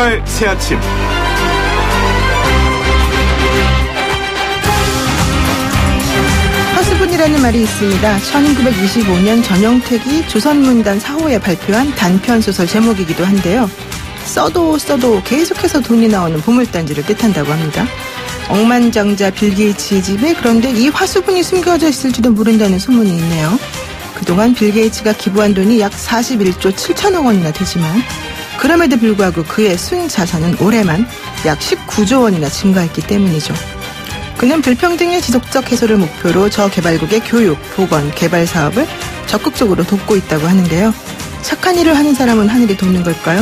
주말 새아침. 화수분이라는 말이 있습니다. 1925년 전영택이 조선문단 4호에 발표한 단편소설 제목이기도 한데요. 써도 계속해서 돈이 나오는 보물단지를 뜻한다고 합니다. 억만장자 빌 게이츠의 집에 그런데 이 화수분이 숨겨져 있을지도 모른다는 소문이 있네요. 그동안 빌 게이츠가 기부한 돈이 약 41조 7천억 원이나 되지만 그럼에도 불구하고 그의 순 자산은 올해만 약 19조 원이나 증가했기 때문이죠. 그는 불평등의 지속적 해소를 목표로 저개발국의 교육, 보건, 개발 사업을 적극적으로 돕고 있다고 하는데요. 착한 일을 하는 사람은 하늘이 돕는 걸까요?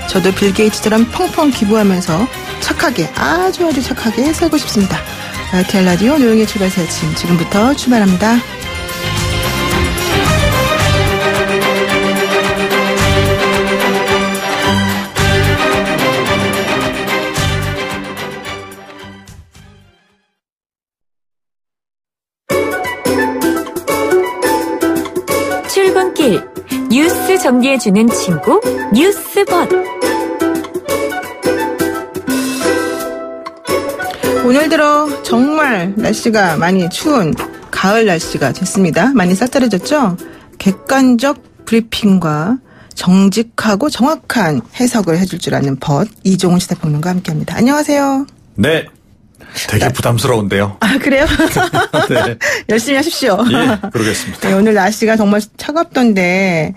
저도 빌 게이츠처럼 펑펑 기부하면서 착하게, 아주 착하게 살고 싶습니다. RTL 라디오 노영의 출발 새 아침 지금부터 출발합니다. 출근길 뉴스 정리해주는 친구 뉴스봇. 오늘 들어 정말 날씨가 많이 추운 가을 날씨가 됐습니다. 많이 쌀쌀해졌죠? 객관적 브리핑과 정직하고 정확한 해석을 해줄 줄 아는 벗 이종훈 시사평론가와 함께합니다. 안녕하세요. 네. 되게 부담스러운데요. 아, 그래요? 네. 열심히 하십시오. 예, 그러겠습니다. 네, 오늘 날씨가 정말 차갑던데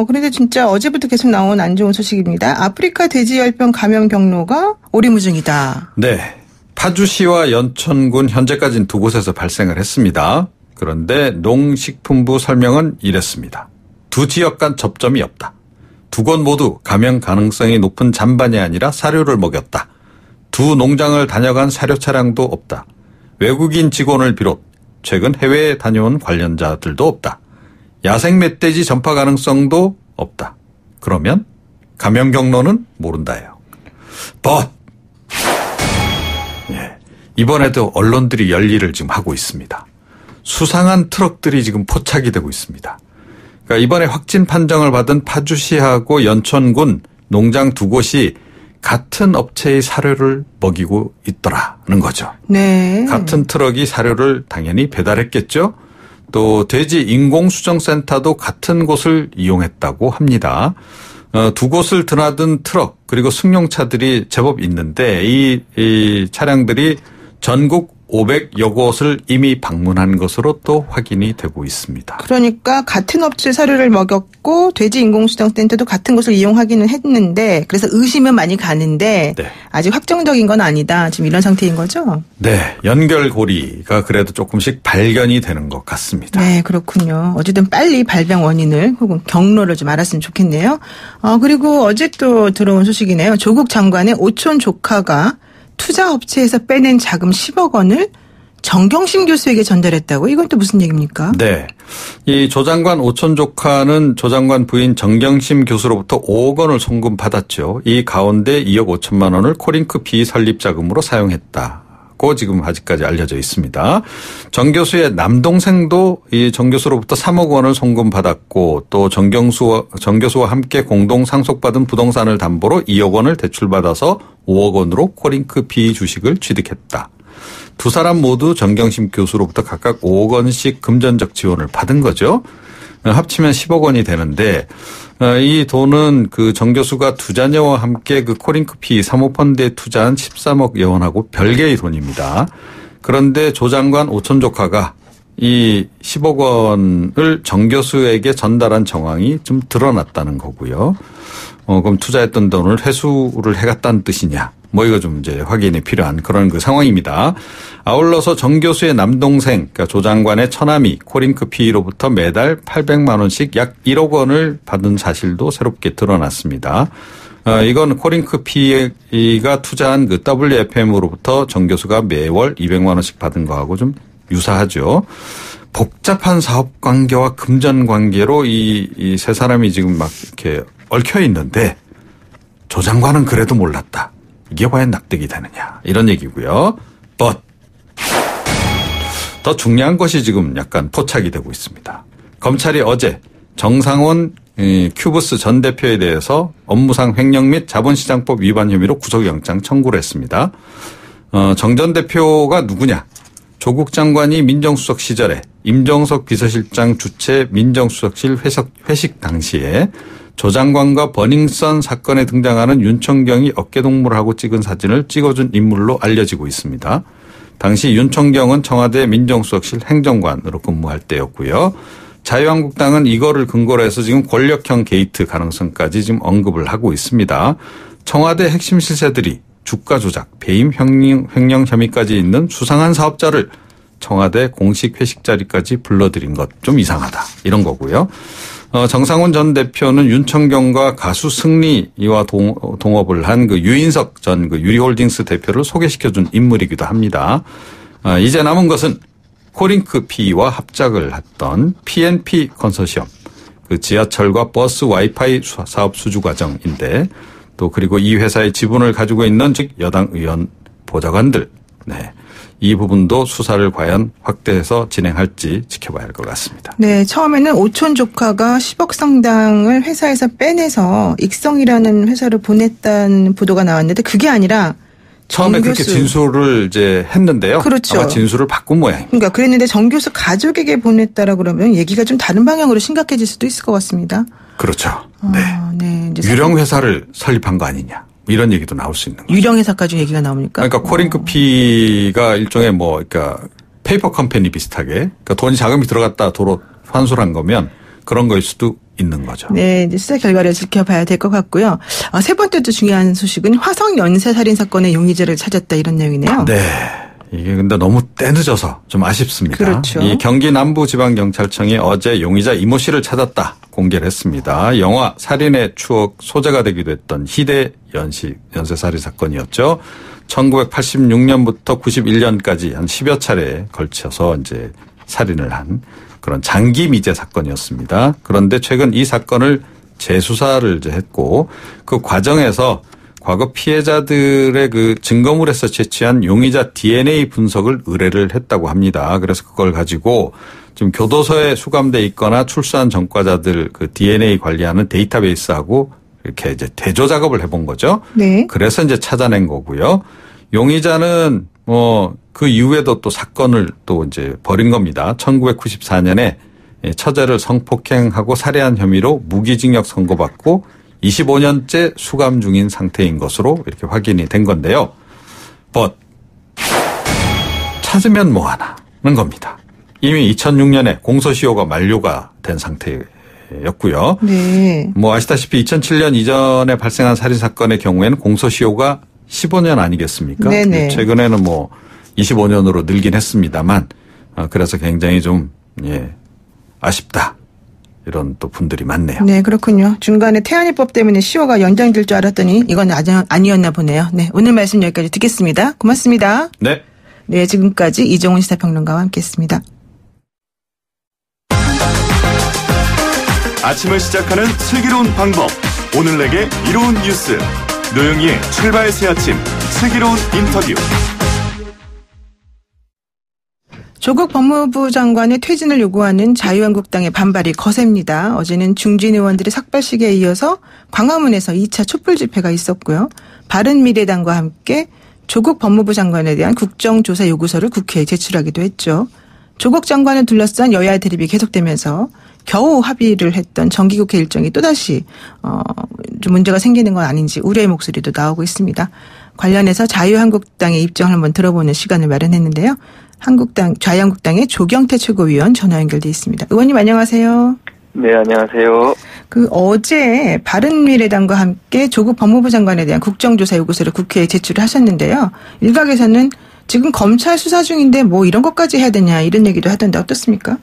그런데 진짜 어제부터 계속 나온 안 좋은 소식입니다. 아프리카 돼지열병 감염 경로가 오리무중이다. 네. 파주시와 연천군 현재까지는 두 곳에서 발생을 했습니다. 그런데 농식품부 설명은 이랬습니다. 두 지역 간 접점이 없다. 두 곳 모두 감염 가능성이 높은 잔반이 아니라 사료를 먹였다. 두 농장을 다녀간 사료 차량도 없다. 외국인 직원을 비롯 최근 해외에 다녀온 관련자들도 없다. 야생 멧돼지 전파 가능성도 없다. 그러면 감염 경로는 모른다예요. 예, 이번에도 언론들이 열일을 지금 하고 있습니다. 수상한 트럭들이 지금 포착이 되고 있습니다. 그러니까 이번에 확진 판정을 받은 파주시하고 연천군 농장 두 곳이 같은 업체의 사료를 먹이고 있더라는 거죠. 네. 같은 트럭이 사료를 당연히 배달했겠죠. 또 돼지 인공수정센터도 같은 곳을 이용했다고 합니다. 두 곳을 드나든 트럭 그리고 승용차들이 제법 있는데 이 차량들이 전국 500여 곳을 이미 방문한 것으로 또 확인이 되고 있습니다. 그러니까 같은 업체 사료를 먹였고 돼지 인공수정센터도 같은 곳을 이용하기는 했는데 그래서 의심은 많이 가는데 네. 아직 확정적인 건 아니다. 지금 이런 상태인 거죠? 네. 연결고리가 그래도 조금씩 발견이 되는 것 같습니다. 네. 그렇군요. 어쨌든 빨리 발병 원인을 혹은 경로를 좀 알았으면 좋겠네요. 그리고 어제 또 들어온 소식이네요. 조국 장관의 오촌 조카가 투자업체에서 빼낸 자금 10억 원을 정경심 교수에게 전달했다고? 이건 또 무슨 얘기입니까? 네. 이 조 장관 오촌 조카는 조 장관 부인 정경심 교수로부터 5억 원을 송금받았죠. 이 가운데 2억 5천만 원을 코링크 B 설립 자금으로 사용했다고 지금 아직까지 알려져 있습니다. 정 교수의 남동생도 이 정 교수로부터 3억 원을 송금받았고 또 정 교수와 함께 공동 상속받은 부동산을 담보로 2억 원을 대출받아서 5억 원으로 코링크 B 주식을 취득했다. 두 사람 모두 정경심 교수로부터 각각 5억 원씩 금전적 지원을 받은 거죠. 합치면 10억 원이 되는데 이 돈은 그 정 교수가 두 자녀와 함께 그 코링크 B 사모펀드에 투자한 13억 여원하고 별개의 돈입니다. 그런데 조 장관 오촌 조카가 이 10억 원을 정 교수에게 전달한 정황이 좀 드러났다는 거고요. 그럼 투자했던 돈을 회수를 해갔다는 뜻이냐. 이거 좀 이제 확인이 필요한 그런 그 상황입니다. 아울러서 정 교수의 남동생, 그러니까 조 장관의 처남이 코링크 P로부터 매달 800만 원씩 약 1억 원을 받은 사실도 새롭게 드러났습니다. 이건 코링크 P가 투자한 그 WFM으로부터 정 교수가 매월 200만 원씩 받은 거하고 좀 유사하죠. 복잡한 사업 관계와 금전 관계로 이 세 사람이 지금 막 이렇게 얽혀 있는데 조 장관은 그래도 몰랐다. 이게 과연 납득이 되느냐 이런 얘기고요. But 더 중요한 것이 지금 약간 포착이 되고 있습니다. 검찰이 어제 정상원 큐브스 전 대표에 대해서 업무상 횡령 및 자본시장법 위반 혐의로 구속영장 청구를 했습니다. 정 전 대표가 누구냐? 조국 장관이 민정수석 시절에 임종석 비서실장 주최 민정수석실 회식 당시에 조 장관과 버닝썬 사건에 등장하는 윤청경이 어깨동무를 하고 찍은 사진을 찍어준 인물로 알려지고 있습니다. 당시 윤청경은 청와대 민정수석실 행정관으로 근무할 때였고요. 자유한국당은 이거를 근거로 해서 지금 권력형 게이트 가능성까지 지금 언급을 하고 있습니다. 청와대 핵심 실세들이 주가 조작, 배임 횡령 혐의까지 있는 수상한 사업자를 청와대 공식 회식 자리까지 불러들인 것 좀 이상하다. 이런 거고요. 정상훈 전 대표는 윤청경과 가수 승리와 동업을 한 그 유인석 전 그 유리홀딩스 대표를 소개시켜준 인물이기도 합니다. 이제 남은 것은 코링크 P와 합작을 했던 PNP 컨소시엄, 그 지하철과 버스 와이파이 사업 수주 과정인데 또 그리고 이 회사의 지분을 가지고 있는 즉 여당 의원 보좌관들, 네. 이 부분도 수사를 과연 확대해서 진행할지 지켜봐야 할 것 같습니다. 네, 처음에는 오촌 조카가 10억 상당을 회사에서 빼내서 익성이라는 회사를 보냈다는 보도가 나왔는데 그게 아니라 처음에 그렇게 진술을 이제 했는데요. 그렇죠. 아마 진술을 바꾼 모양입니다. 그러니까 그랬는데 정 교수 가족에게 보냈다라 그러면 얘기가 좀 다른 방향으로 심각해질 수도 있을 것 같습니다. 그렇죠. 네. 네. 이제 유령 회사를 설립한 거 아니냐. 이런 얘기도 나올 수 있는 거죠. 유령 회사까지 얘기가 나옵니까? 그러니까 코링크 P가 일종의 그러니까 페이퍼 컴퍼니 비슷하게 그러니까 돈이 자금이 들어갔다 도로 환수한 거면 그런 거일 수도 있는 거죠. 네, 이제 수사 결과를 지켜봐야 될 것 같고요. 세 번째 또 중요한 소식은 화성 연쇄 살인 사건의 용의자를 찾았다 이런 내용이네요. 네. 이게 근데 너무 때늦어서 좀 아쉽습니다. 그렇죠. 이 경기 남부지방경찰청이 어제 용의자 이모 씨를 찾았다 공개를 했습니다. 영화 살인의 추억 소재가 되기도 했던 희대 연쇄살인 사건이었죠. 1986년부터 91년까지 한 10여 차례에 걸쳐서 이제 살인을 한 그런 장기 미제 사건이었습니다. 그런데 최근 이 사건을 재수사를 이제 했고 그 과정에서 과거 피해자들의 그 증거물에서 채취한 용의자 DNA 분석을 의뢰를 했다고 합니다. 그래서 그걸 가지고 지금 교도소에 수감돼 있거나 출소한 전과자들 그 DNA 관리하는 데이터베이스하고 이렇게 이제 대조 작업을 해본 거죠. 네. 그래서 이제 찾아낸 거고요. 용의자는 그 이후에도 또 사건을 또 이제 벌인 겁니다. 1994년에 처제를 성폭행하고 살해한 혐의로 무기징역 선고받고 25년째 수감 중인 상태인 것으로 이렇게 확인이 된 건데요. 찾으면 뭐하나는 겁니다. 이미 2006년에 공소시효가 만료가 된 상태였고요. 네. 아시다시피 2007년 이전에 발생한 살인사건의 경우에는 공소시효가 15년 아니겠습니까? 네네. 최근에는 25년으로 늘긴 했습니다만 그래서 굉장히 좀 아쉽다. 이런 또 분들이 많네요. 네, 그렇군요. 중간에 태안이법 때문에 시효가 연장될 줄 알았더니 이건 아니었나 보네요. 네, 오늘 말씀 여기까지 듣겠습니다. 고맙습니다. 네. 네, 지금까지 이정훈 시사평론가와 함께했습니다. 아침을 시작하는 슬기로운 방법. 오늘 내게 이로운 뉴스. 노영희의 출발 새 아침 슬기로운 인터뷰. 조국 법무부 장관의 퇴진을 요구하는 자유한국당의 반발이 거셉니다. 어제는 중진 의원들의 삭발식에 이어서 광화문에서 2차 촛불 집회가 있었고요. 바른미래당과 함께 조국 법무부 장관에 대한 국정조사 요구서를 국회에 제출하기도 했죠. 조국 장관을 둘러싼 여야 대립이 계속되면서 겨우 합의를 했던 정기국회 일정이 또다시 좀 문제가 생기는 건 아닌지 우려의 목소리도 나오고 있습니다. 관련해서 자유한국당의 입장을 한번 들어보는 시간을 마련했는데요. 자유한국당의 조경태 최고위원 전화 연결돼 있습니다. 의원님 안녕하세요. 네, 안녕하세요. 어제 바른미래당과 함께 조국 법무부 장관에 대한 국정조사 요구서를 국회에 제출을 하셨는데요. 일각에서는 지금 검찰 수사 중인데 이런 것까지 해야 되냐 이런 얘기도 하던데 어떻습니까?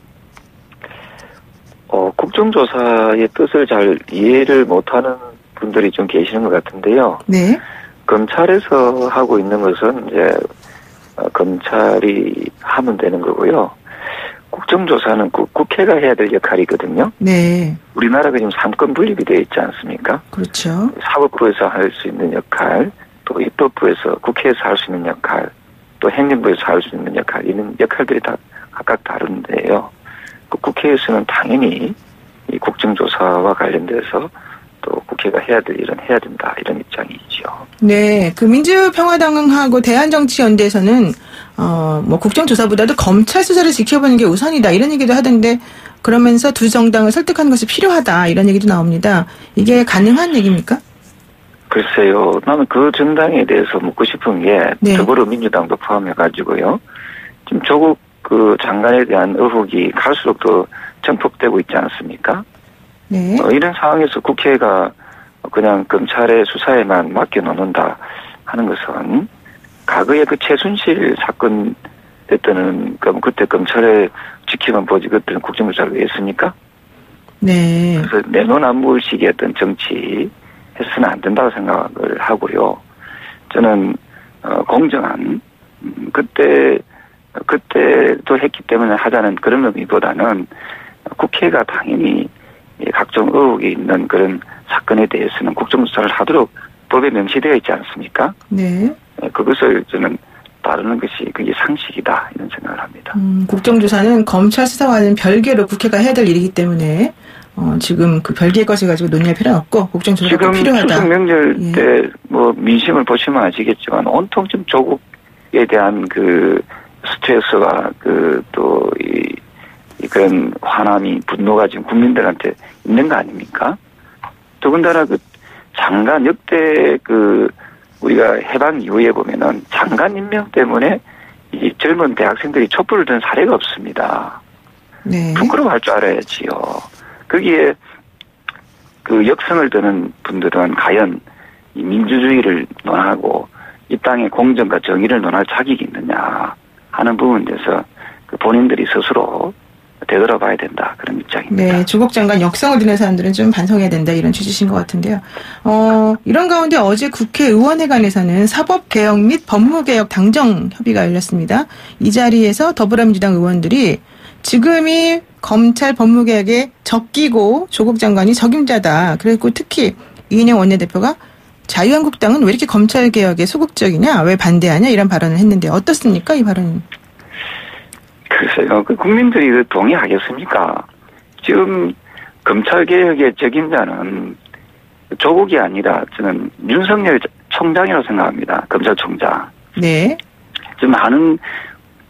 국정조사의 뜻을 잘 이해를 못하는 분들이 좀 계시는 것 같은데요. 네. 검찰에서 하고 있는 것은 이제 검찰이 하면 되는 거고요. 국정조사는 국회가 해야 될 역할이거든요. 네. 우리나라가 지금 3권 분립이 되어 있지 않습니까? 그렇죠. 사법부에서 할 수 있는 역할, 또 입법부에서 국회에서 할 수 있는 역할, 또 행정부에서 할 수 있는 역할, 이런 역할들이 다 각각 다른데요. 국회에서는 당연히 이 이 국정조사와 관련돼서 또 국회가 해야 될 일은 해야 된다 이런 입장이죠. 네, 그 민주평화당하고 대한정치연대에서는 뭐 국정조사보다도 검찰 수사를 지켜보는 게 우선이다 이런 얘기도 하던데 그러면서 두 정당을 설득하는 것이 필요하다 이런 얘기도 나옵니다. 이게 가능한 얘기입니까? 글쎄요, 나는 그 정당에 대해서 묻고 싶은 게 네. 더불어민주당도 포함해가지고요. 지금 조국 그 장관에 대한 의혹이 갈수록 더 증폭되고 있지 않습니까? 네. 이런 상황에서 국회가 그냥 검찰의 수사에만 맡겨놓는다 하는 것은 과거에 그 최순실 사건 때는 그때 검찰에 지키만 보지 그때는 국정조사를 왜 했습니까? 네. 그래서 내로남불식의 어떤 정치 해서는 안 된다고 생각을 하고요. 저는 공정한 그때도 했기 때문에 하자는 그런 의미보다는 국회가 당연히 각종 의혹이 있는 그런 사건에 대해서는 국정조사를 하도록 법에 명시되어 있지 않습니까? 네. 그것을 저는 따르는 것이 그게 상식이다 이런 생각을 합니다. 국정조사는 검찰 수사와는 별개로 국회가 해야 될 일이기 때문에 지금 그 별개의 것을 가지고 논의할 필요는 없고 국정조사가 필요하다. 지금 추석 명절 예. 때 뭐 민심을 보시면 아시겠지만 온통 좀 조국에 대한 그 스트레스와 그 또 그런 화남이 분노가 지금 국민들한테 있는 거 아닙니까? 더군다나 그 장관 역대 그 우리가 해방 이후에 보면은 장관 임명 때문에 이 젊은 대학생들이 촛불을 든 사례가 없습니다. 네. 부끄러워할 줄 알아야지요. 거기에 그 역성을 드는 분들은 과연 이 민주주의를 논하고 이 땅의 공정과 정의를 논할 자격이 있느냐 하는 부분에 대해서 그 본인들이 스스로 되돌아봐야 된다 그런 입장입니다. 네, 조국 장관 역성을 드는 사람들은 좀 반성해야 된다 이런 취지신 것 같은데요. 이런 가운데 어제 국회의원회관에서는 사법개혁 및 법무개혁 당정 협의가 열렸습니다. 이 자리에서 더불어민주당 의원들이 지금이 검찰 법무개혁의 적기고 조국 장관이 적임자다. 그리고 특히 이인영 원내대표가 자유한국당은 왜 이렇게 검찰개혁에 소극적이냐, 왜 반대하냐 이런 발언을 했는데 어떻습니까 이 발언은? 글쎄요, 그 국민들이 동의하겠습니까? 지금 검찰개혁의 적임자는 조국이 아니라 저는 윤석열 총장이라고 생각합니다. 검찰총장. 네. 지금 많은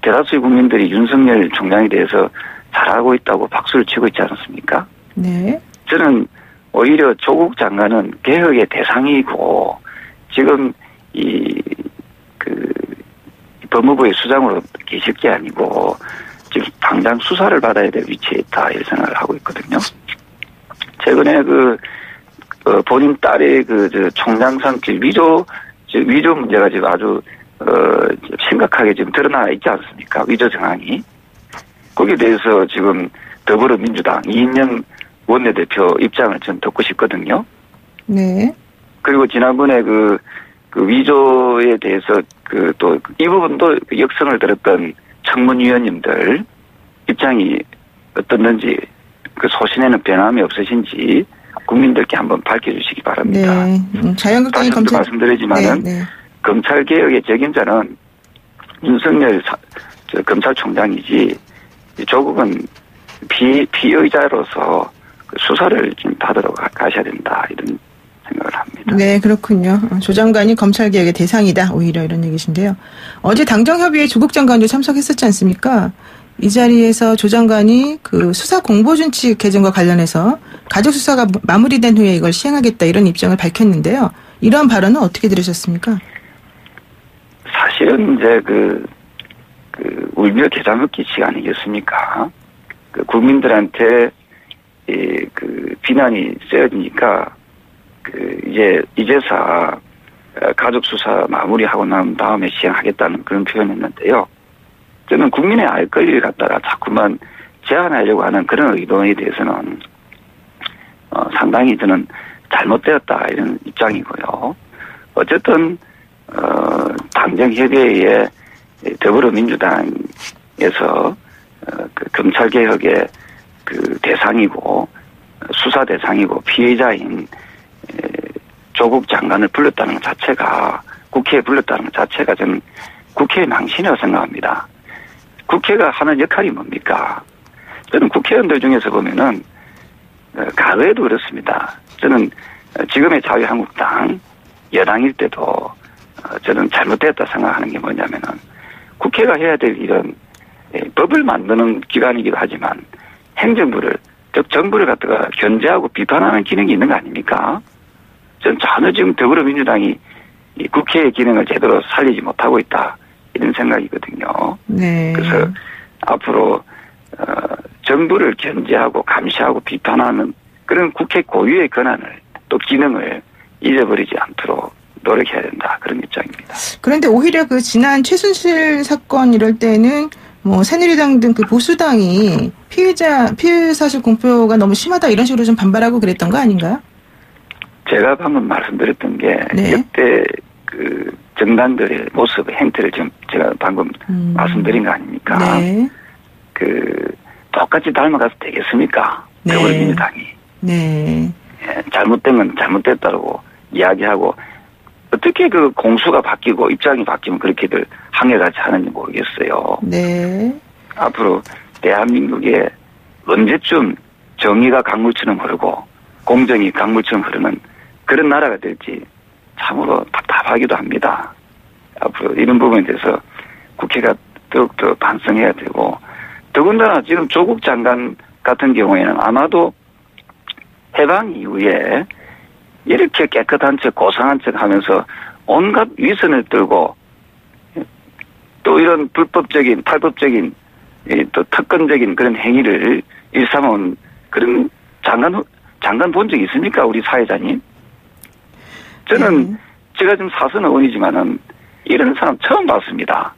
대다수의 국민들이 윤석열 총장에 대해서 잘하고 있다고 박수를 치고 있지 않습니까? 네. 저는 오히려 조국 장관은 개혁의 대상이고 지금 법무부의 수장으로 계실 게 아니고 지금 당장 수사를 받아야 될 위치에 있다 이런 생각을 하고 있거든요. 최근에 본인 딸의 총장상 위조 문제가 지금 아주 심각하게 지금 드러나 있지 않습니까? 위조 정황이. 거기에 대해서 지금 더불어민주당 이인영 원내대표 입장을 좀 듣고 싶거든요. 네. 그리고 지난번에 그 위조에 대해서 또 이 부분도 역성을 들었던 청문위원님들 입장이 어떻는지 그 소신에는 변함이 없으신지 국민들께 한번 밝혀주시기 바랍니다. 네. 자유한국당이 다시 한번 말씀드리지만은 네. 검찰개혁의 적임자는 윤석열 검찰총장이지 조국은 피의자로서 수사를 좀 받으러 가셔야 된다 이런 생각을 합니다. 네, 그렇군요. 조 장관이 검찰개혁의 대상이다. 오히려 이런 얘기신데요. 어제 당정협의회 조국 장관도 참석했었지 않습니까? 이 자리에서 조 장관이 그 수사 공보준칙 개정과 관련해서 가족 수사가 마무리된 후에 이걸 시행하겠다 이런 입장을 밝혔는데요. 이런 발언은 어떻게 들으셨습니까? 사실은 이제 울며 겨자 먹기 시간이겠습니까? 국민들한테 비난이 세지니까 이제서 가족 수사 마무리하고 난 다음에 시행하겠다는 그런 표현이었는데요. 저는 국민의 알 권리를 갖다가 자꾸만 제한하려고 하는 그런 의도에 대해서는 상당히 저는 잘못되었다 이런 입장이고요. 어쨌든 당정협의회에 더불어민주당에서 검찰개혁의 대상이고 수사 대상이고 피해자인 조국 장관을 불렀다는 것 자체가 국회에 불렀다는 것 자체가 저는 국회의 망신이라고 생각합니다. 국회가 하는 역할이 뭡니까? 저는 국회의원들 중에서 보면은 과거에도 그렇습니다. 저는 지금의 자유한국당 여당일 때도 저는 잘못됐다 생각하는 게 뭐냐면은 국회가 해야 될 일은 법을 만드는 기관이기도 하지만 행정부를, 즉 정부를 갖다가 견제하고 비판하는 기능이 있는 거 아닙니까? 저는 전혀 지금 더불어민주당이 이 국회의 기능을 제대로 살리지 못하고 있다, 이런 생각이거든요. 네. 그래서 앞으로 정부를 견제하고 감시하고 비판하는 그런 국회 고유의 권한을 또 기능을 잊어버리지 않도록 노력해야 된다, 그런 입장입니다. 그런데 오히려 그 지난 최순실 사건 이럴 때는 뭐 새누리당 등 그 보수당이 피해 사실 공표가 너무 심하다 이런 식으로 좀 반발하고 그랬던 거 아닌가요? 제가 방금 말씀드렸던 게 네. 역대 그 정당들의 모습, 행태를 지금 제가 방금 말씀드린 거 아닙니까? 네. 그 똑같이 닮아가서 되겠습니까? 네. 더불어민주당이. 네. 잘못된 건 잘못됐다고 이야기하고 어떻게 그 공수가 바뀌고 입장이 바뀌면 그렇게들 항해가지 하는지 모르겠어요. 네. 앞으로 대한민국에 언제쯤 정의가 강물처럼 흐르고 공정이 강물처럼 흐르는 그런 나라가 될지 참으로 답답하기도 합니다. 앞으로 이런 부분에 대해서 국회가 더욱더 반성해야 되고, 더군다나 지금 조국 장관 같은 경우에는 아마도 해방 이후에 이렇게 깨끗한 척, 고상한 척 하면서 온갖 위선을 떨고 또 이런 불법적인, 탈법적인, 또 특권적인 그런 행위를 일삼아온 그런 장관 본 적 있습니까? 우리 사회자님? 저는 제가 지금 사선 의원이지만은 이런 사람 처음 봤습니다.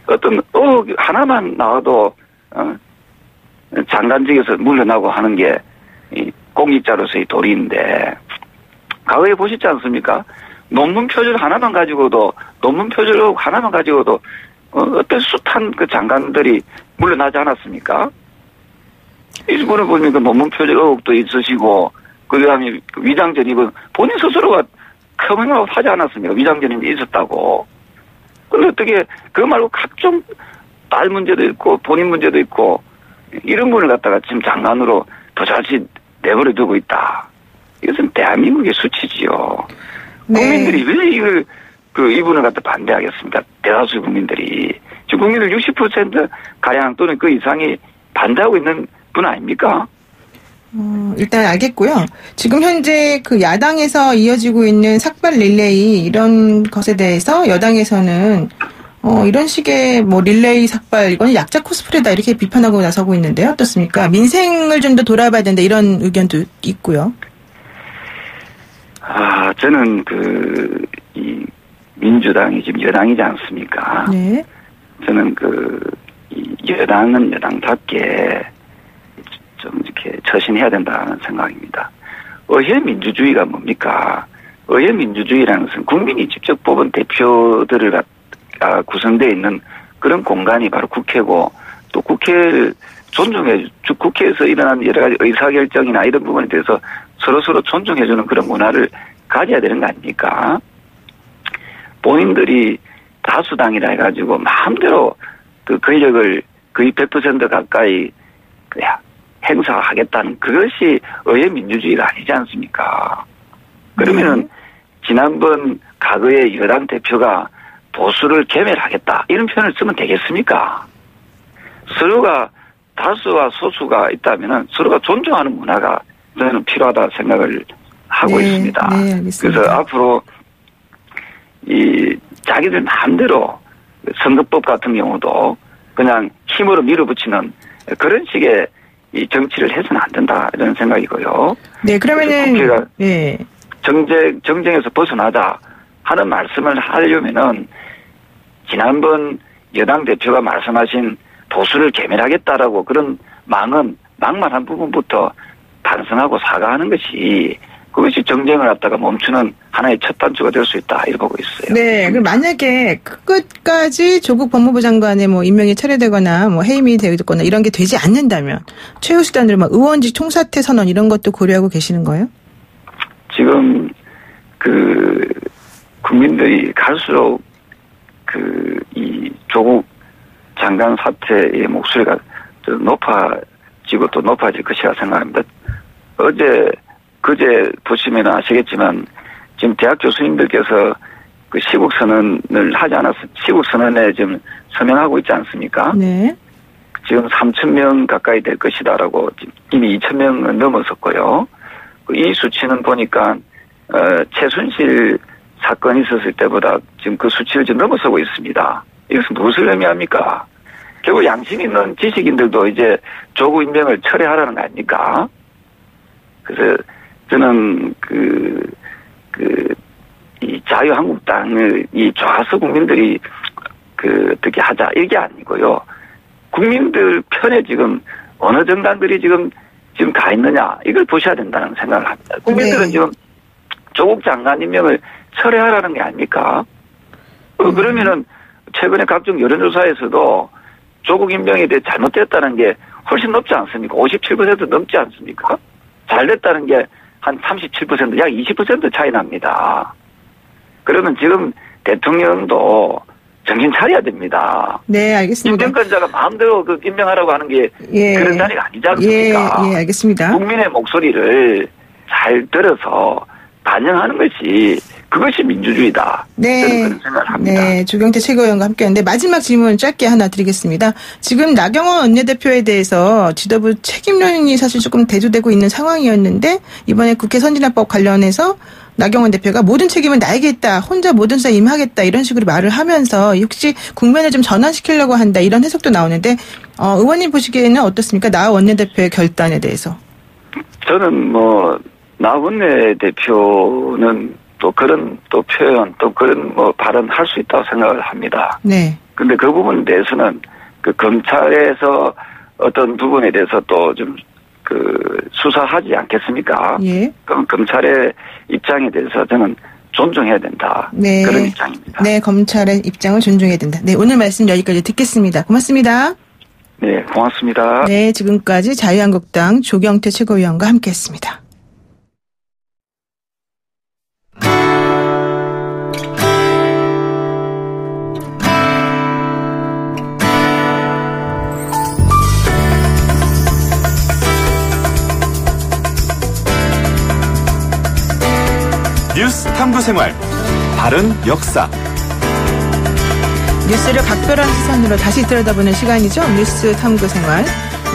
어떤 의혹 하나만 나와도 장관직에서 물러나고 하는 게 공직자로서의 도리인데, 과거에 보시지 않습니까? 논문 표절 하나만 가지고도 어떤 숱한 그 장관들이 물러나지 않았습니까? 이분을 보면 그 논문 표절 의혹도 있으시고, 그 다음에 위장전입은 본인 스스로가 커밍아웃 하지 않았습니까? 위장전입이 있었다고. 근데 어떻게, 그거 말고 각종 딸 문제도 있고, 본인 문제도 있고, 이런 분을 갖다가 지금 장관으로 도저히 내버려 두고 있다. 이것은 대한민국의 수치지요. 네. 국민들이 왜 이분을 갖다 반대하겠습니까? 대다수 국민들이. 지금 국민들 60% 가량 또는 그 이상이 반대하고 있는 분 아닙니까? 일단 알겠고요. 지금 현재 그 야당에서 이어지고 있는 삭발 릴레이 이런 것에 대해서 여당에서는 이런 식의 뭐 릴레이 삭발 이건 약자 코스프레다 이렇게 비판하고 나서고 있는데요. 어떻습니까? 민생을 좀 더 돌아봐야 된다 이런 의견도 있고요. 저는 이 민주당이 지금 여당이지 않습니까? 네. 저는 이 여당은 여당답게 좀 이렇게 처신해야 된다는 생각입니다. 의회 민주주의가 뭡니까? 의회 민주주의라는 것은 국민이 직접 뽑은 대표들을 구성되어 있는 그런 공간이 바로 국회고, 또 국회를 존중해, 국회에서 일어난 여러 가지 의사결정이나 이런 부분에 대해서 서로 존중해주는 그런 문화를 가져야 되는 거 아닙니까? 본인들이 다수당이라 해가지고 마음대로 그 권력을 거의 100% 가까이 행사하겠다는 그것이 의회 민주주의가 아니지 않습니까? 그러면은 지난번 과거의 여당 대표가 보수를 괴멸하겠다 이런 표현을 쓰면 되겠습니까? 서로가 다수와 소수가 있다면은 서로가 존중하는 문화가 저는 필요하다 생각을 하고 있습니다. 네, 알겠습니다. 그래서 앞으로 자기들 마음대로 선거법 같은 경우도 그냥 힘으로 밀어붙이는 그런 식의 이 정치를 해서는 안 된다 이런 생각이고요. 네, 그러면은 국회가 네. 정쟁에서 벗어나자 하는 말씀을 하려면은 지난번 여당 대표가 말씀하신 보수를 괴멸하겠다라고 그런 막말한 부분부터 반성하고 사과하는 것이 그것이 정쟁을 갖다가 멈추는 하나의 첫 단추가 될 수 있다 이렇게 보고 있어요. 네, 그럼 만약에 끝까지 조국 법무부 장관의 뭐 임명이 철회되거나 뭐 해임이 되거나 이런 게 되지 않는다면 최후 수단으로 막 의원직 총사퇴 선언 이런 것도 고려하고 계시는 거예요? 지금 국민들이 갈수록 이 조국 장관 사태의 목소리가 높아지고 지고 또 높아질 것이라 생각합니다. 그제 보시면 아시겠지만 지금 대학 교수님들께서 그 시국선언을 하지 시국선언에 지금 서명하고 있지 않습니까? 네. 지금 3,000명 가까이 될 것이다라고 이미 2,000명은 넘어섰고요. 이 수치는 보니까 최순실 사건이 있었을 때보다 지금 그 수치를 좀 넘어서고 있습니다. 이것은 무엇을 의미합니까? 결국 양심 있는 지식인들도 이제 조국 임명을 철회하라는 거 아닙니까? 그래서 저는 이 자유한국당을 이 좌수 국민들이 어떻게 하자 이게 아니고요. 국민들 편에 지금 어느 정당들이 지금 가 있느냐 이걸 보셔야 된다는 생각을 합니다. 국민들은 네. 지금 조국 장관 임명을 철회하라는 게 아닙니까? 그러면은 최근에 각종 여론조사에서도 조국 임명에 대해 잘못됐다는 게 훨씬 높지 않습니까? 57% 넘지 않습니까? 잘됐다는 게 한 37%, 약 20% 차이 납니다. 그러면 지금 대통령도 정신 차려야 됩니다. 네, 알겠습니다. 임명권자가 마음대로 임명하라고 하는 게 그런 자리가 아니지 않습니까? 예, 알겠습니다. 국민의 목소리를 잘 들어서 반영하는 그것이 민주주의다. 네. 저는 그런 생각을 합니다. 네, 조경태 최고위원과 함께하는데 마지막 질문 짧게 하나 드리겠습니다. 지금 나경원 원내대표에 대해서 지도부 책임론이 사실 조금 대두되고 있는 상황이었는데 이번에 국회 선진화법 관련해서 나경원 대표가 모든 책임은 나에게 있다. 혼자 모든 수사에 임하겠다. 이런 식으로 말을 하면서 혹시 국면을 좀 전환시키려고 한다. 이런 해석도 나오는데 의원님 보시기에는 어떻습니까? 나 원내대표의 결단에 대해서. 저는 나 원내대표는 또 그런 표현 그런 발언 할 수 있다고 생각을 합니다. 네. 근데 그 부분에 대해서는 검찰에서 어떤 부분에 대해서 또 좀 수사하지 않겠습니까? 예. 그럼 검찰의 입장에 대해서 저는 존중해야 된다. 네. 그런 입장입니다. 네, 검찰의 입장을 존중해야 된다. 네, 오늘 말씀 여기까지 듣겠습니다. 고맙습니다. 네, 고맙습니다. 네, 지금까지 자유한국당 조경태 최고위원과 함께했습니다. 뉴스 탐구생활 바른 역사. 뉴스를 각별한 시선으로 다시 들여다보는 시간이죠. 뉴스 탐구생활.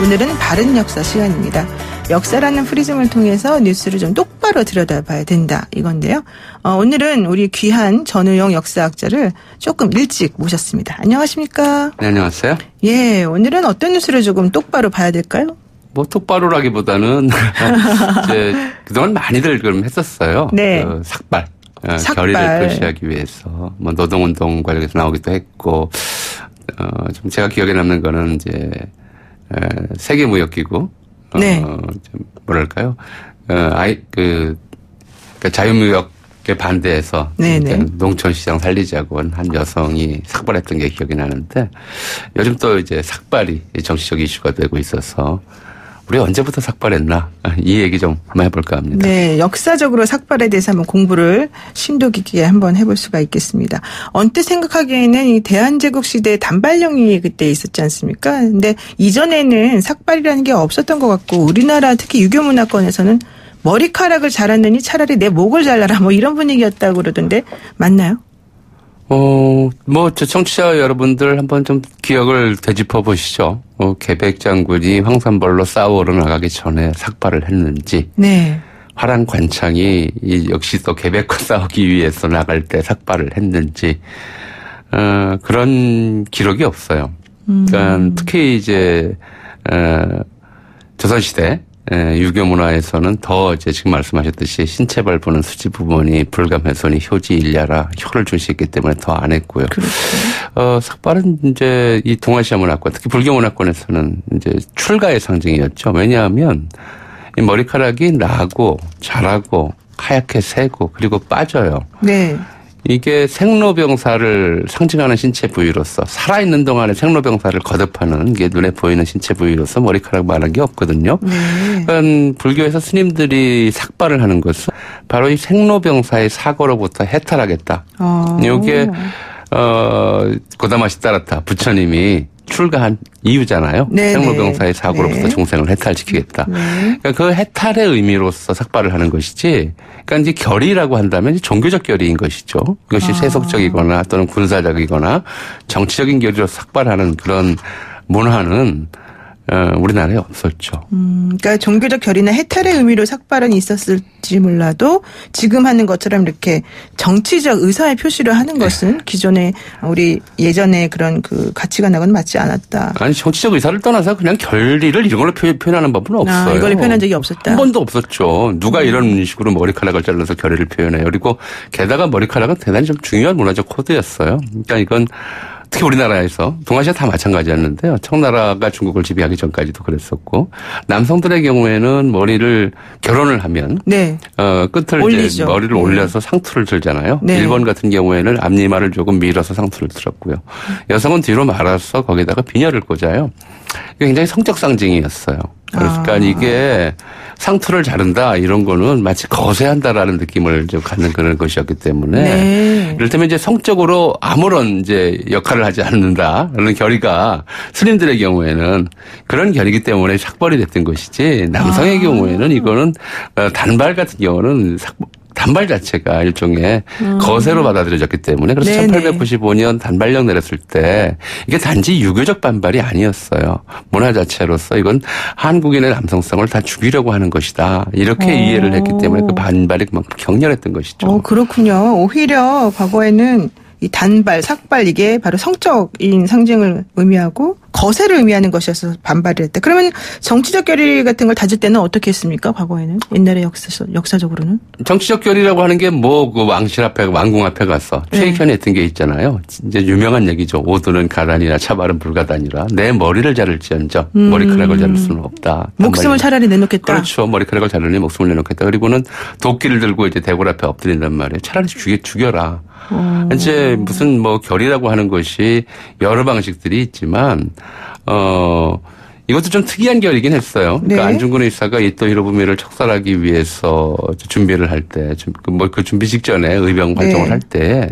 오늘은 바른 역사 시간입니다. 역사라는 프리즘을 통해서 뉴스를 좀 똑바로 들여다봐야 된다 이건데요. 오늘은 우리 귀한 전우용 역사학자를 조금 일찍 모셨습니다. 안녕하십니까? 네, 안녕하세요. 예, 오늘은 어떤 뉴스를 조금 똑바로 봐야 될까요? 똑바로라기보다는 이제 그동안 많이들 그럼 했었어요. 네. 삭발. 삭발. 결의를 표시하기 위해서 노동운동 관련해서 나오기도 했고 좀 제가 기억에 남는 거는 이제 세계무역기구 네. 좀 뭐랄까요? 자유무역에 반대해서 네네. 농촌시장 살리자고 한 여성이 삭발했던 게 기억이 나는데 요즘 또 이제 삭발이 정치적 이슈가 되고 있어서 우리 언제부터 삭발했나 이 얘기 좀 한번 해볼까 합니다. 네, 역사적으로 삭발에 대해서 한번 공부를 심도 깊게 한번 해볼 수가 있겠습니다. 언뜻 생각하기에는 이 대한제국 시대에 단발령이 그때 있었지 않습니까? 근데 이전에는 삭발이라는 게 없었던 것 같고 우리나라 특히 유교 문화권에서는 머리카락을 자랐느니 차라리 내 목을 잘라라 이런 분위기였다고 그러던데 맞나요? 저 청취자 여러분들 한번 좀 기억을 되짚어 보시죠. 계백 장군이 황산벌로 싸우러 나가기 전에 삭발을 했는지. 네. 화란 관창이 역시 또 계백과 싸우기 위해서 나갈 때 삭발을 했는지, 그런 기록이 없어요. 그러니까 특히 이제, 조선시대, 유교 문화에서는 더 이제 지금 말씀하셨듯이 신체 발부는 수지 부분이 불감훼손이 효지 일야라 혀를 중시했기 때문에 더 안 했고요. 그렇죠. 삭발은 이제 이 동아시아 문화권, 특히 불교 문화권에서는 이제 출가의 상징이었죠. 왜냐하면 이 머리카락이 나고 자라고 하얗게 새고 그리고 빠져요. 네. 이게 생로병사를 상징하는 신체 부위로서 살아있는 동안에 생로병사를 거듭하는 게 눈에 보이는 신체 부위로서 머리카락만한 게 없거든요. 네. 그러니까 불교에서 스님들이 삭발을 하는 것은 바로 이 생로병사의 사고로부터 해탈하겠다. 이게 고다마시 따라타 부처님이 출가한 이유잖아요. 네, 생로병사의 사고로부터 네. 중생을 해탈시키겠다. 네. 그러니까 그 해탈의 의미로서 삭발을 하는 것이지. 그러니까 이제 결의라고 한다면 이제 종교적 결의인 것이죠. 이것이 세속적이거나 또는 군사적이거나 정치적인 결의로 삭발하는 그런 문화는 우리나라에 없었죠. 그러니까 종교적 결의나 해탈의 의미로 삭발은 있었을지 몰라도 지금 하는 것처럼 이렇게 정치적 의사의 표시를 하는 것은 기존에 우리 예전에 그런 그 가치관하고는 맞지 않았다. 아니 정치적 의사를 떠나서 그냥 결의를 이런 걸로 표현하는 법은 없어요. 이걸 표현한 적이 없었다. 한 번도 없었죠. 누가 이런 식으로 머리카락을 잘라서 결의를 표현해요. 그리고 게다가 머리카락은 대단히 좀 중요한 문화적 코드였어요. 그러니까 이건 특히 우리나라에서 동아시아 다 마찬가지였는데요. 청나라가 중국을 지배하기 전까지도 그랬었고 남성들의 경우에는 머리를 결혼을 하면 네. 끝을 올리죠. 이제 머리를 올려서 상투를 들잖아요. 네. 일본 같은 경우에는 앞니말을 조금 밀어서 상투를 들었고요. 여성은 뒤로 말아서 거기다가 비녀를 꽂아요. 이게 굉장히 성적 상징이었어요. 그러니까 이게 상투를 자른다 이런 거는 마치 거세한다라는 느낌을 좀 갖는 그런 것이었기 때문에 네. 이를테면 이제 성적으로 아무런 이제 역할을 하지 않는다라는 결의가 스님들의 경우에는 그런 결의이기 때문에 삭발이 됐던 것이지 남성의 경우에는 이거는 단발 같은 경우는 단발 자체가 일종의 거세로 받아들여졌기 때문에 그래서 네네. 1895년 단발령 내렸을 때 이게 단지 유교적 반발이 아니었어요. 문화 자체로서 이건 한국인의 남성성을 다 죽이려고 하는 것이다. 이렇게 이해를 했기 때문에 그 반발이 그만큼 격렬했던 것이죠. 그렇군요. 오히려 과거에는 이 단발, 삭발 이게 바로 성적인 상징을 의미하고 거세를 의미하는 것이어서 반발을 했다. 그러면 정치적 결의 같은 걸 다질 때는 어떻게 했습니까? 과거에는? 옛날의 역사적으로는? 정치적 결의라고 하는 게 뭐 그 왕실 앞에 왕궁 앞에 가서 최익현이 했던 게 있잖아요. 이제 유명한 얘기죠. 오두는 가단이나 차발은 불가단이라 내 머리를 자를지언정 머리카락을 자를 수는 없다. 목숨을 차라리 내놓겠다. 그렇죠. 머리카락을 자르니 목숨을 내놓겠다. 그리고는 도끼를 들고 이제 대궐 앞에 엎드린단 말이에요. 차라리 죽여라. 이제 무슨 뭐 결의라고 하는 것이 여러 방식들이 있지만 이것도 좀 특이한 결이긴 했어요. 그러니까 네. 안중근 의사가 이토 히로부미를 척살하기 위해서 준비를 할 때, 그 준비 직전에 의병 활동을 네. 할 때,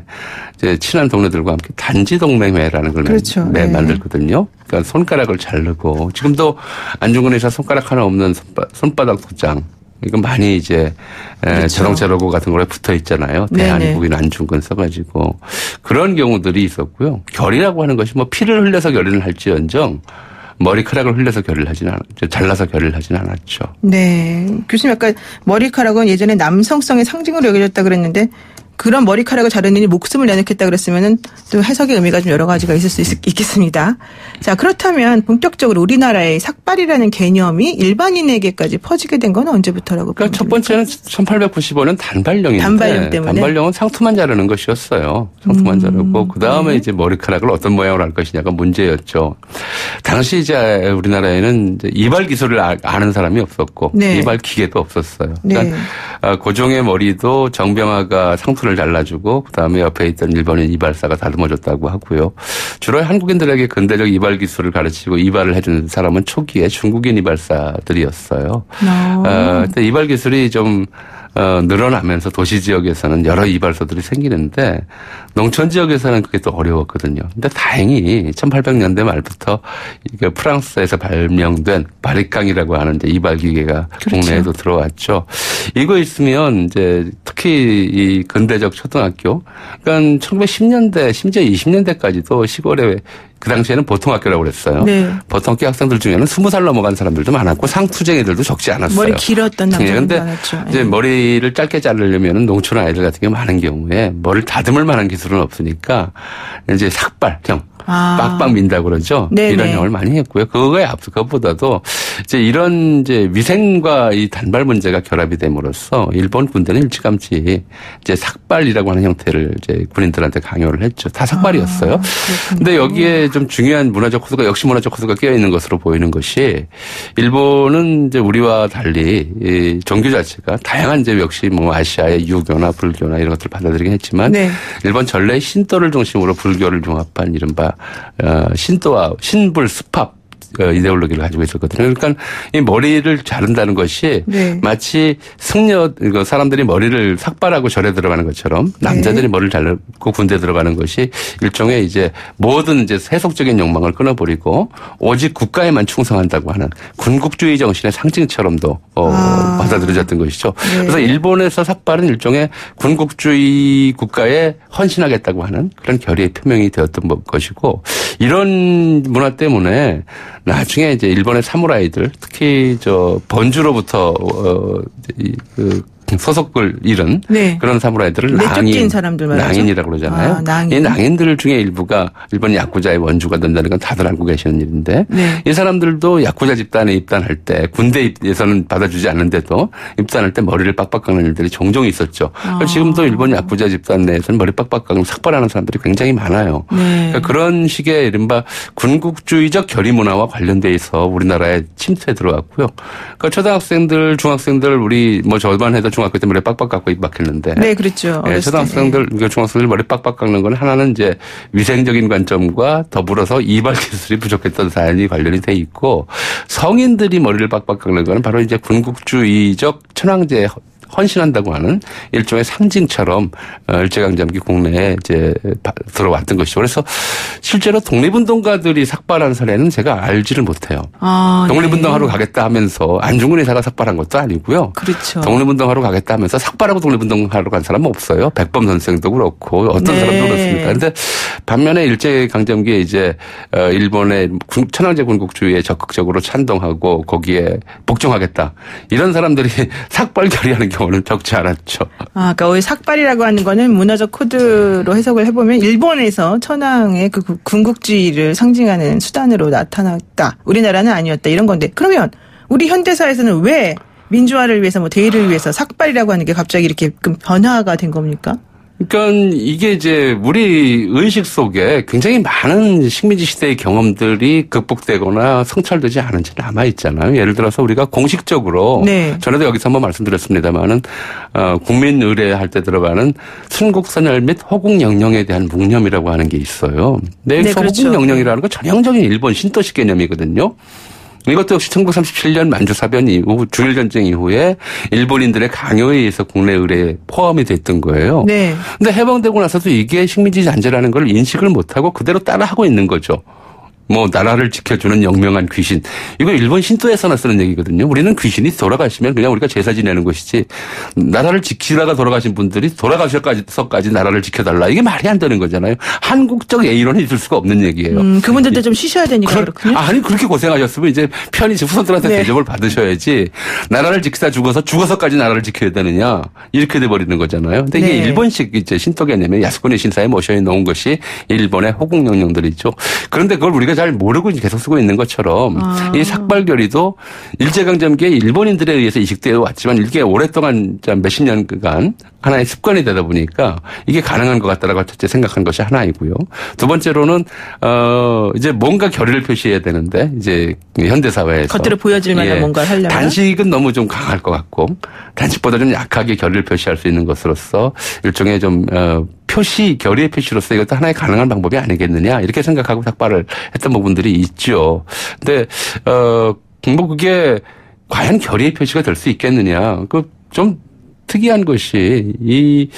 이제 친한 동료들과 함께 단지동맹회라는 걸 그렇죠. 만들거든요. 그러니까 손가락을 자르고, 지금도 안중근 의사 손가락 하나 없는 손바닥 도장, 이건 많이 이제 그렇죠. 자동차 로고 같은 거에 붙어 있잖아요. 네네. 대한민국인 안중근 써가지고 그런 경우들이 있었고요. 결의라고 하는 것이 뭐 피를 흘려서 결의를 할지언정 머리카락을 흘려서 결의를 하지는 않았죠. 잘라서 결의를 하지는 않았죠. 네. 교수님 아까 머리카락은 예전에 남성성의 상징으로 여겨졌다 그랬는데 그런 머리카락을 자르느니 목숨을 내놓겠다 그랬으면은 또 해석의 의미가 좀 여러 가지가 있을 수 있겠습니다. 자, 그렇다면 본격적으로 우리나라의 삭발이라는 개념이 일반인에게까지 퍼지게 된 건 언제부터라고 그러니까 첫 번째는 1895년 단발령인데 단발령 때문에. 단발령은 상투만 자르는 것이었어요. 상투만 자르고 그다음에 이제 머리카락을 어떤 모양으로 할 것이냐가 문제였죠. 당시 이제 우리나라에는 이제 이발 기술을 아는 사람이 없었고 네. 이발 기계도 없었어요. 네. 그러니까 고종의 머리도 정병화가 상투를 잘라주고 그다음에 옆에 있던 일본인 이발사가 다듬어줬다고 하고요. 주로 한국인들에게 근대적 이발 기술을 가르치고 이발을 해준 사람은 초기에 중국인 이발사들이었어요. 근데 이발 기술이 좀 늘어나면서 도시 지역에서는 여러 이발소들이 생기는데 농촌 지역에서는 그게 또 어려웠거든요. 근데 다행히 1800년대 말부터 이게 프랑스에서 발명된 바리깡이라고 하는 이제 이발 기계가 그렇죠. 국내에도 들어왔죠. 이거 있으면 이제 특히 이 근대적 초등학교, 그러니까 1910년대 심지어 20년대까지도 시골에 그 당시에는 보통학교라고 그랬어요. 네. 보통학교 학생들 중에는 20살 넘어간 사람들도 많았고 상투쟁이들도 적지 않았어요. 머리 길었던 남자들도 근데 많았죠. 이제 머리를 짧게 자르려면 농촌 아이들 같은 경우 많은 경우에 머리를 다듬을 만한 기술은 없으니까 이제 삭발형. 빡빡 민다고 그러죠. 네네. 이런 형을 많이 했고요. 그거에 앞서 그것보다도 이제 이런 이제 위생과 이 단발 문제가 결합이 됨으로써 일본 군대는 일찌감치 이제 삭발이라고 하는 형태를 이제 군인들한테 강요를 했죠. 다 삭발이었어요. 근데 여기에 좀 중요한 문화적 코드가 역시 문화적 코드가 끼어 있는 것으로 보이는 것이 일본은 이제 우리와 달리 이 종교 자체가 다양한 이제 역시 뭐 아시아의 유교나 불교나 이런 것들을 받아들이긴 했지만 네. 일본 전래 신도를 중심으로 불교를 융합한 이른바 신도와 신불 스팝 이데올로기를 가지고 있었거든요. 그러니까 이 머리를 자른다는 것이 네. 마치 사람들이 머리를 삭발하고 절에 들어가는 것처럼 남자들이 네. 머리를 자르고 군대 들어가는 것이 일종의 이제 모든 이제 세속적인 욕망을 끊어버리고 오직 국가에만 충성한다고 하는 군국주의 정신의 상징처럼도 받아들여졌던 것이죠. 네. 그래서 일본에서 삭발은 일종의 군국주의 국가에 헌신하겠다고 하는 그런 결의의 표명이 되었던 것이고 이런 문화 때문에 나중에 이제 일본의 사무라이들 특히 번주로부터 소속을 잃은 네. 그런 사무라이들을 내쫓긴 사람들 말이죠. 낭인이라고 그러잖아요. 낭인. 이 낭인들 중에 일부가 일본 야쿠자의 원주가 된다는 건 다들 알고 계시는 일인데 네. 이 사람들도 야쿠자 집단에 입단할 때 군대에서는 받아주지 않는데도 입단할 때 머리를 빡빡 깎는 일들이 종종 있었죠. 지금도 일본 야쿠자 집단 내에서는 머리 빡빡 깎는 삭발하는 사람들이 굉장히 많아요. 네. 그러니까 그런 식의 이른바 군국주의적 결의 문화와 관련돼 있어 우리나라에 침투해 들어왔고요. 그러니까 초등학생들, 중학생들 우리 저만 해도 중학교 때 머리 빡빡 깎고 입 막혔는데. 네, 그렇죠. 네, 초등학생들, 중학생들 머리 빡빡 깎는 건 하나는 이제 위생적인 관점과 더불어서 이발 기술이 부족했던 사연이 관련이 돼 있고 성인들이 머리를 빡빡 깎는 건 바로 이제 군국주의적 천황제에 헌신한다고 하는 일종의 상징처럼 일제강점기 국내에 이제 들어왔던 것이죠. 그래서 실제로 독립운동가들이 삭발한 사례는 제가 알지를 못해요. 독립운동하러 가겠다 하면서 안중근 의사가 삭발한 것도 아니고요. 그렇죠. 독립운동하러 가겠다 하면서 삭발하고 독립운동하러 간 사람은 없어요. 백범 선생도 그렇고 어떤 네. 사람도 그렇습니다. 그런데 반면에 일제강점기에 이제 일본의 천황제 군국주의에 적극적으로 찬동하고 거기에 복종하겠다 이런 사람들이 삭발 결의하는 경우는 적지 않았죠. 그러니까 오히려 삭발이라고 하는 거는 문화적 코드로 해석을 해보면 일본에서 천황의 그 군국주의를 상징하는 수단으로 나타났다. 우리나라는 아니었다. 이런 건데 그러면 우리 현대사에서는 왜 민주화를 위해서 대의를 위해서 삭발이라고 하는 게 갑자기 이렇게 변화가 된 겁니까? 그러니까 이게 이제 우리 의식 속에 굉장히 많은 식민지 시대의 경험들이 극복되거나 성찰되지 않은 채 남아 있잖아요. 예를 들어서 우리가 공식적으로 네. 전에도 여기서 한번 말씀드렸습니다만은 국민 의례할 때 들어가는 순국선열 및 호국영령에 대한 묵념이라고 하는 게 있어요. 네, 그렇죠. 호국영령이라는 건 전형적인 일본 신도시 개념이거든요. 이것도 역시 1937년 만주사변 이후 중일전쟁 이후에 일본인들의 강요에 의해서 국내 의례에 포함이 됐던 거예요. 네. 근데 해방되고 나서도 이게 식민지 잔재라는 걸 인식을 못하고 그대로 따라하고 있는 거죠. 나라를 지켜주는 영명한 귀신. 이거 일본 신도에서나 쓰는 얘기거든요. 우리는 귀신이 돌아가시면 그냥 우리가 제사 지내는 것이지 나라를 지키다가 돌아가신 분들이 돌아가셔서까지 나라를 지켜달라. 이게 말이 안 되는 거잖아요. 한국적 예의론이 있을 수가 없는 얘기예요. 그분들도 좀 쉬셔야 되니까 그렇군요. 아니 그렇게 고생하셨으면 이제 편히 후손들한테 네. 대접을 받으셔야지 나라를 지키다 죽어서까지 나라를 지켜야 되느냐 이렇게 돼버리는 거잖아요. 근데 이게 네. 일본식 이제 신도 개념의 야스쿠니 신사에 모셔놓은 것이 일본의 호국영령들이죠. 그런데 그걸 우리가 잘 모르고 계속 쓰고 있는 것처럼 이 삭발결의도 일제강점기에 일본인들에 의해서 이식되어 왔지만 이게 오랫동안 몇십 년간 하나의 습관이 되다 보니까 이게 가능한 것 같다라고 첫째 생각한 것이 하나이고요. 두 번째로는 이제 뭔가 결의를 표시해야 되는데 이제 현대사회에서 겉으로 보여질 만한 뭔가를 하려면 단식은 너무 좀 강할 것 같고 단식보다 좀 약하게 결의를 표시할 수 있는 것으로서 일종의 좀 결의의 표시로서 이것도 하나의 가능한 방법이 아니겠느냐 이렇게 생각하고 삭발을 했던 부분들이 있죠. 근데 그게 과연 결의의 표시가 될 수 있겠느냐 좀 특이한 것이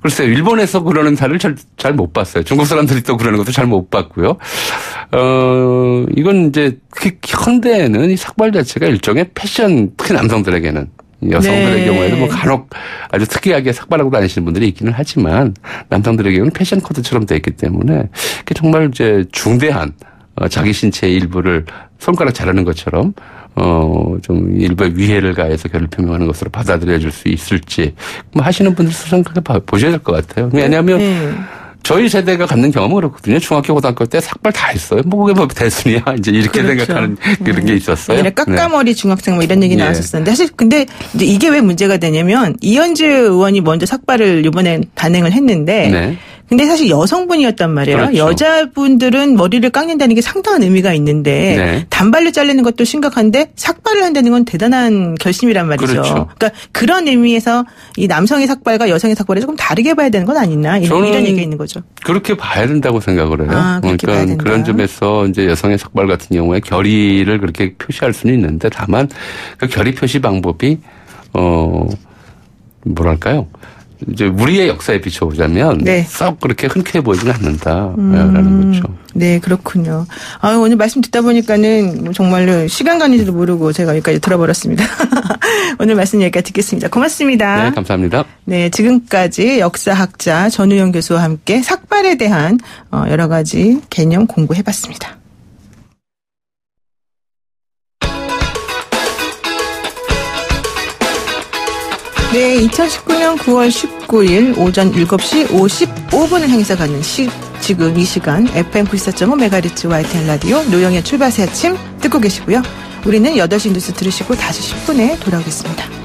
글쎄요. 일본에서 그러는 사례를 잘 못 봤어요. 중국 사람들이 또 그러는 것도 잘 못 봤고요. 이건 이제 현대에는 이 삭발 자체가 일종의 패션, 특히 남성들에게는 여성들의 네. 경우에도 간혹 아주 특이하게 삭발하고 다니시는 분들이 있기는 하지만 남성들의 경우는 패션 코드처럼 되어 있기 때문에 정말 이제 중대한 자기 신체의 일부를 손가락 자르는 것처럼 좀 일부의 위해를 가해서 결을 표명하는 것으로 받아들여질 수 있을지 하시는 분들 생각해 보셔야 될 것 같아요. 왜냐하면 저희 세대가 갖는 경험은 그렇거든요. 중학교, 고등학교 때 삭발 다 했어요. 그게 대순이야. 이제 이렇게 그렇죠. 생각하는 그런 게 있었어요. 예전에 깎아머리 중학생 이런 얘기 나왔었는데 사실 근데 이제 이게 왜 문제가 되냐면 이현주 의원이 먼저 삭발을 이번에 단행을 했는데 근데 사실 여성분이었단 말이에요. 그렇죠. 여자분들은 머리를 깎는다는 게 상당한 의미가 있는데 네. 단발로 자르는 것도 심각한데 삭발을 한다는 건 대단한 결심이란 말이죠. 그렇죠. 그러니까 그런 의미에서 이 남성의 삭발과 여성의 삭발을 조금 다르게 봐야 되는 건 아니나 이런 얘기가 있는 거죠. 그렇게 봐야 된다고 생각을 해요. 아, 그렇게 봐야 된다. 그런 점에서 이제 여성의 삭발 같은 경우에 결의를 그렇게 표시할 수는 있는데 다만 그 결의 표시 방법이 뭐랄까요? 이제 우리의 역사에 비춰보자면 네. 썩 그렇게 흔쾌해 보이지는 않는다라는 거죠. 네, 그렇군요. 오늘 말씀 듣다 보니까는 뭐 정말로 시간 가는지도 모르고 제가 여기까지 들어버렸습니다. 오늘 말씀 여기까지 듣겠습니다. 고맙습니다. 네, 감사합니다. 네, 지금까지 역사학자 전우영 교수와 함께 삭발에 대한 여러 가지 개념 공부해봤습니다. 네, 2019년 9월 19일 오전 7시 55분을 향해서 가는 지금 이 시간 FM 94.5MHz YTN 라디오 노영의 출발 새 아침 듣고 계시고요. 우리는 8시 뉴스 들으시고 다시 10분에 돌아오겠습니다.